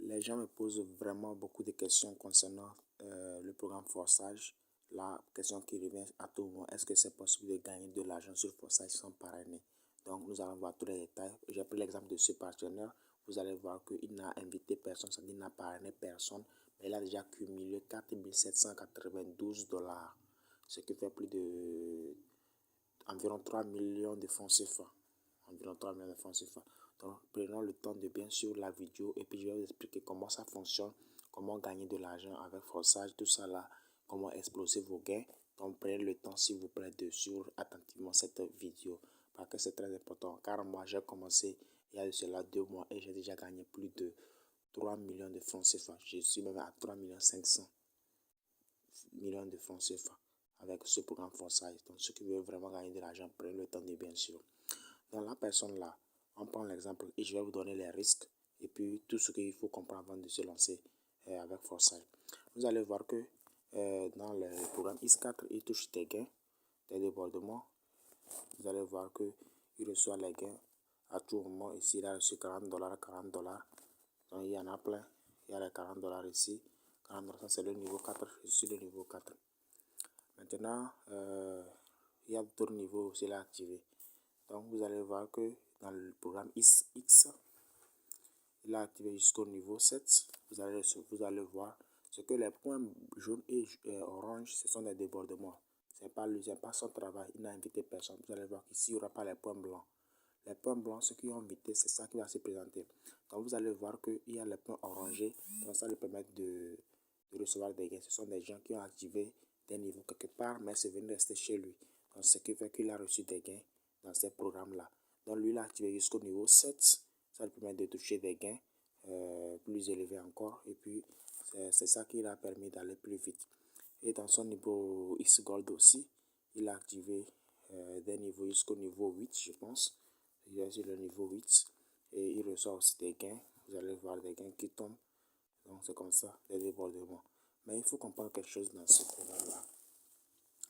Les gens me posent vraiment beaucoup de questions concernant le programme Forçage. La question qui revient à tout moment, est-ce que c'est possible de gagner de l'argent sur Forçage sans parrainer? Donc, nous allons voir tous les détails. J'ai pris l'exemple de ce partenaire. Vous allez voir qu'il n'a invité personne, c'est-à-dire qu'il n'a parrainé personne. Mais il a déjà cumulé 4 792 $, ce qui fait plus de environ 3 millions de francs CFA. Environ 3 millions de francs CFA. Donc, prenons le temps de bien suivre la vidéo et puis je vais vous expliquer comment ça fonctionne, comment gagner de l'argent avec Forçage, tout ça là, comment exploser vos gains. Donc, prenez le temps, s'il vous plaît, de suivre attentivement cette vidéo parce que c'est très important. Car moi, j'ai commencé il y a de cela 2 mois et j'ai déjà gagné plus de 3 millions de francs CFA. Je suis même à 3 500 millions de francs CFA avec ce programme Forçage. Donc, ceux qui veulent vraiment gagner de l'argent, prenez le temps de bien suivre. Dans la personne là, on prend l'exemple et je vais vous donner les risques et puis tout ce qu'il faut comprendre avant de se lancer avec Forçage. Vous allez voir que dans le programme X4, il touche des gains, des débordements. Vous allez voir qu'il reçoit les gains à tout moment. Ici, il a reçu 40 $, 40 $. Donc, il y en a plein. Il y a les 40 $ ici. 40 $, ça c'est le niveau 4. Je suis le niveau 4. Maintenant, il y a d'autres niveaux aussi là activés. Donc, vous allez voir que dans le programme X, il a activé jusqu'au niveau 7. Vous allez voir ce que les points jaunes et orange, ce sont des débordements. Ce n'est pas son travail. Il n'a invité personne. Vous allez voir qu'ici, il n'y aura pas les points blancs. Les points blancs, ceux qui ont invité, c'est ça qui va se présenter. Donc, vous allez voir qu'il y a les points orangés. Donc, ça lui permet de recevoir des gains. Ce sont des gens qui ont activé des niveaux quelque part, mais c'est venu rester chez lui. Donc, ce qui fait qu'il a reçu des gains dans ces programmes-là. Donc, lui, il a activé jusqu'au niveau 7. Ça lui permet de toucher des gains plus élevés encore. Et puis, c'est ça qui l'a permis d'aller plus vite. Et dans son niveau X Gold aussi, il a activé des niveaux jusqu'au niveau 8, je pense. Il est sur le niveau 8. Et il reçoit aussi des gains. Vous allez voir des gains qui tombent. Donc, c'est comme ça, des débordements. Mais il faut comprendre quelque chose dans ce programme-là.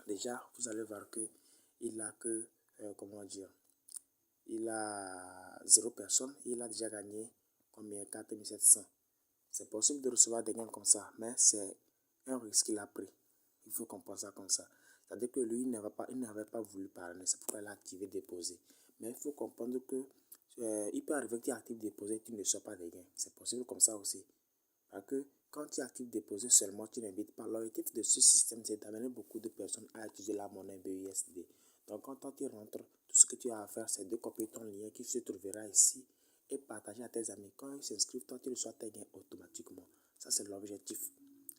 Déjà, vous allez voir qu'il a que, comment dire, il a 0 personne. Il a déjà gagné combien? 4 700. C'est possible de recevoir des gains comme ça, mais c'est un risque qu'il a pris. Il faut comprendre ça comme ça. C'est-à-dire que lui, il n'avait pas voulu parler. C'est pourquoi il a activé déposer. Mais il faut comprendre que il peut arriver que tu actives déposer et tu ne reçois pas des gains. C'est possible comme ça aussi. Parce que quand tu actives déposer seulement, tu n'invites pas. L'objectif de ce système, c'est d'amener beaucoup de personnes à utiliser la monnaie BUSD. Donc, quand tu rentres, tout ce que tu as à faire, c'est de copier ton lien qui se trouvera ici et partager à tes amis. Quand ils s'inscrivent, toi, tu reçois tes gains automatiquement. Ça, c'est l'objectif,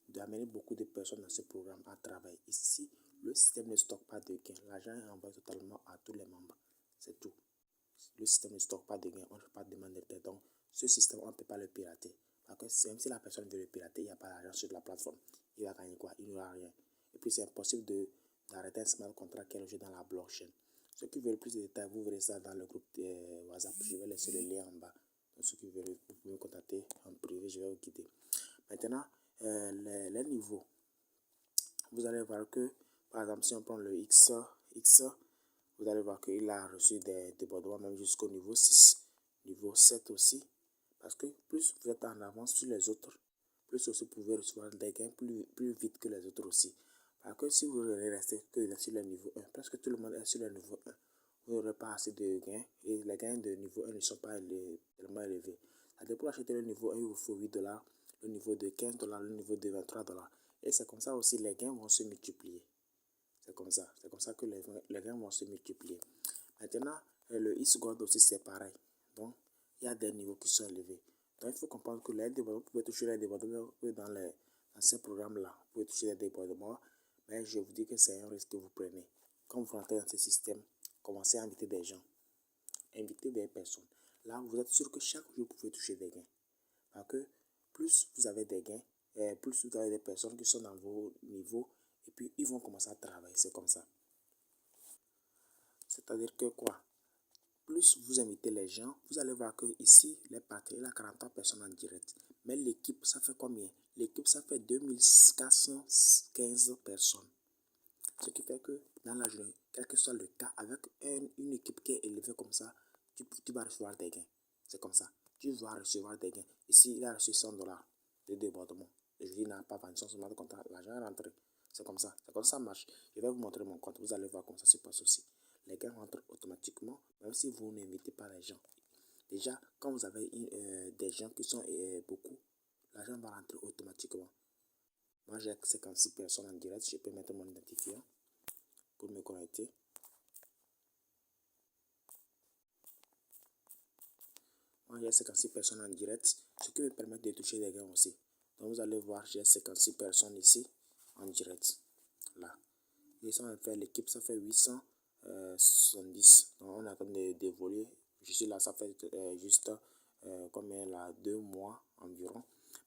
d'amener beaucoup de personnes dans ce programme à travailler. Ici, le système ne stocke pas de gains. L'argent est envoyé totalement à tous les membres. C'est tout. Le système ne stocke pas de gains. On ne peut pas demander de donc ce système, on ne peut pas le pirater. Parce que même si la personne veut le pirater, il n'y a pas d'argent sur la plateforme. Il va gagner quoi? Il n'aura rien. Et puis, c'est impossible d'arrêter un smart contract qui est logé dans la blockchain. Ceux qui veulent plus de détails, vous verrez ça dans le groupe WhatsApp. Je vais laisser le lien en bas. Donc, ceux qui veulent, vous pouvez me contacter en privé, je vais vous guider. Maintenant, les niveaux. Vous allez voir que, par exemple, si on prend le X, vous allez voir qu'il a reçu des débordements même jusqu'au niveau 6, niveau 7 aussi. Parce que plus vous êtes en avance sur les autres, plus aussi vous pouvez recevoir des gains plus vite que les autres aussi. Parce que si vous restez que sur le niveau 1, presque tout le monde est sur le niveau 1, vous n'aurez pas assez de gains et les gains de niveau 1 ne sont pas tellement élevés. C'est-à-dire pour acheter le niveau 1, il vous faut 8 $, le niveau de 15 $, le niveau de 23 $. Et c'est comme ça aussi les gains vont se multiplier. C'est comme ça que les gains vont se multiplier. Maintenant, le X-Gold aussi c'est pareil. Donc, il y a des niveaux qui sont élevés. Donc, il faut comprendre que les débordements, vous pouvez toucher les débordements dans ces programmes-là. Vous pouvez toucher les débordements, mais je vous dis que c'est un risque que vous prenez. Quand vous rentrez dans ce système, commencez à inviter des gens. Invitez des personnes. Là, vous êtes sûr que chaque jour, vous pouvez toucher des gains. Parce que plus vous avez des gains, plus vous avez des personnes qui sont dans vos niveaux, et puis ils vont commencer à travailler. C'est comme ça. C'est-à-dire que quoi? Plus vous invitez les gens, vous allez voir que ici, les partenaires, il y a 43 personnes en direct. Mais l'équipe, ça fait combien? L'équipe, ça fait 2415 personnes. Ce qui fait que dans la journée, quel que soit le cas, avec une équipe qui est élevée comme ça, tu vas recevoir des gains. C'est comme ça. tu vas recevoir des gains. Ici, il a reçu 100 dollars de débordement. Le jeudi, il n'a pas vendu son smart contract. L'argent est rentré. C'est comme ça. C'est comme ça marche. Je vais vous montrer mon compte. Vous allez voir comment ça se passe aussi. Les gains rentrent automatiquement, même si vous n'invitez pas les gens. Déjà, quand vous avez des gens qui sont beaucoup, l'argent va rentrer automatiquement. Moi, j'ai 56 personnes en direct. Je peux mettre mon identifiant pour me connecter. Moi, j'ai 56 personnes en direct, ce qui me permet de toucher des gains aussi. Donc, vous allez voir, j'ai 56 personnes ici en direct. Là. Et ça, on fait l'équipe, ça fait 870. Donc, on est en train de voler. Je suis là, ça fait juste combien là, 2 mois environ.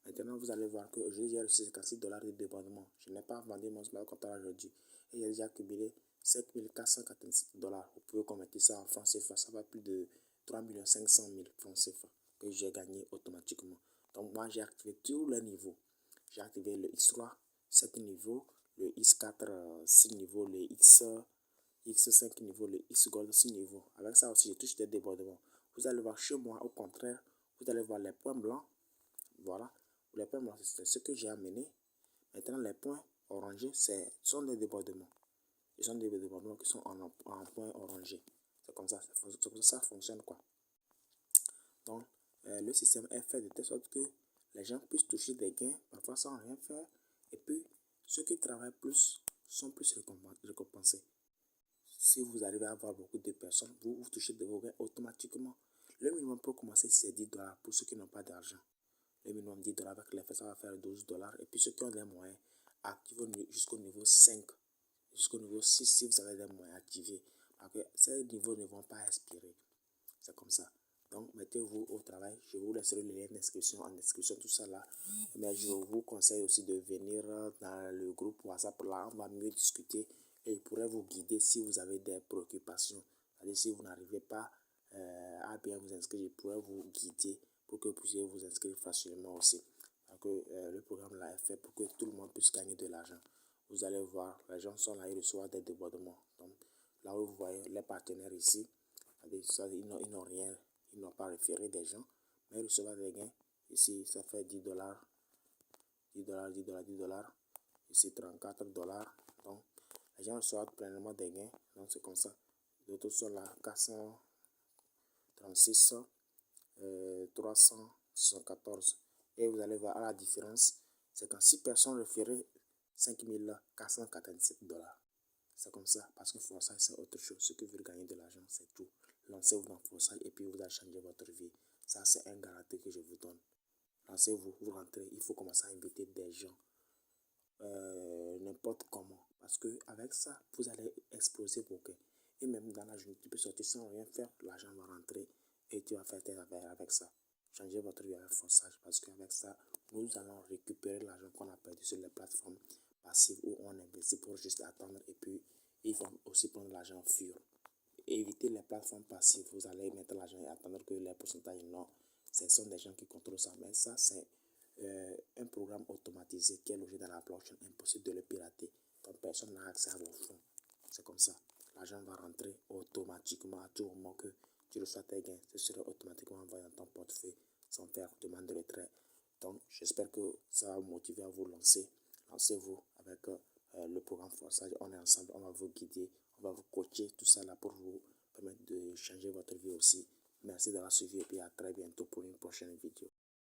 Maintenant, vous allez voir que j'ai reçu 56 dollars de débordement. Je n'ai pas vendu mon smart contract aujourd'hui. Et j'ai déjà accumulé 7487 dollars. Vous pouvez convertir ça en francs CFA. Ça va plus de 3 500 000 francs CFA que j'ai gagné automatiquement. Donc, moi, j'ai activé tous les niveaux. J'ai activé le X3, 7 niveaux, le X4, 6 niveaux, le X5 niveaux, le X Gold, 6 niveaux. Avec ça aussi, je touche des débordements. Vous allez voir chez moi, au contraire, vous allez voir les points blancs. Voilà. Les points blancs, c'est ce que j'ai amené. Maintenant, les points orangés, sont des débordements. Ce sont des débordements qui sont en point orangé. C'est comme ça, ça fonctionne quoi. Donc, le système est fait de telle sorte que les gens puissent toucher des gains, parfois sans rien faire. Et puis, ceux qui travaillent plus sont plus récompensés. Si vous arrivez à avoir beaucoup de personnes, vous touchez de vos gains automatiquement. Le minimum pour commencer, c'est 10 dollars pour ceux qui n'ont pas d'argent. Le minimum 10 dollars avec les frais, ça va faire 12 dollars. Et puis ceux qui ont des moyens, activez jusqu'au niveau 5, jusqu'au niveau 6 si vous avez des moyens activés. Parce que ces niveaux ne vont pas expirer. C'est comme ça. Donc, mettez-vous au travail. Je vous laisserai le lien d'inscription en description, tout ça là. Mais je vous conseille aussi de venir dans le groupe WhatsApp. Là, on va mieux discuter et je pourrais vous guider si vous avez des préoccupations. C'est-à-dire, si vous n'arrivez pas à bien vous inscrire, je pourrais vous guider pour que vous puissiez vous inscrire facilement aussi. Parce que le programme là est fait pour que tout le monde puisse gagner de l'argent. Vous allez voir, les gens sont là, ils reçoivent des débordements. Donc, là où vous voyez les partenaires ici, ils n'ont rien, ils n'ont pas référé des gens, mais ils reçoivent des gains. Ici, ça fait 10 dollars, 10 dollars, 10 dollars, 10 dollars. Ici, 34 dollars. Donc, les gens reçoivent pleinement des gains. Donc, c'est comme ça. D'autres sont là, 436, 374. Et vous allez voir la différence. C'est quand 6 personnes référaient 5447 dollars. C'est comme ça, parce que Foresight, c'est autre chose. Ce que vous voulez gagner de l'argent, c'est tout. Lancez-vous dans Foresight et puis vous allez changer votre vie. Ça, c'est un garantie que je vous donne. Lancez-vous, vous rentrez, il faut commencer à inviter des gens. N'importe comment. Parce que avec ça, vous allez exploser vos gains. Et même dans la journée, tu peux sortir sans rien faire. L'argent va rentrer et tu vas faire tes affaires avec ça. Changez votre vie avec Foresight parce qu'avec ça, nous allons récupérer l'argent qu'on a perdu sur les plateformes passives où on investit pour juste attendre et puis ils vont aussi prendre l'argent au fur. Évitez les plateformes passives. Vous allez mettre l'argent et attendre que les pourcentages non. Ce sont des gens qui contrôlent ça. Mais ça, c'est un programme automatisé qui est logé dans la blockchain. Impossible de le pirater. Donc personne n'a accès à vos fonds. C'est comme ça. L'argent va rentrer automatiquement à tout moment que tu reçois tes gains. Ce sera automatiquement envoyé dans ton portefeuille sans faire demande de retrait. Donc j'espère que ça va vous motiver à vous lancer. Lancez-vous avec le programme Foresight. On est ensemble, on va vous guider, on va vous coacher, tout ça là pour vous permettre de changer votre vie aussi. Merci d'avoir suivi et puis à très bientôt pour une prochaine vidéo.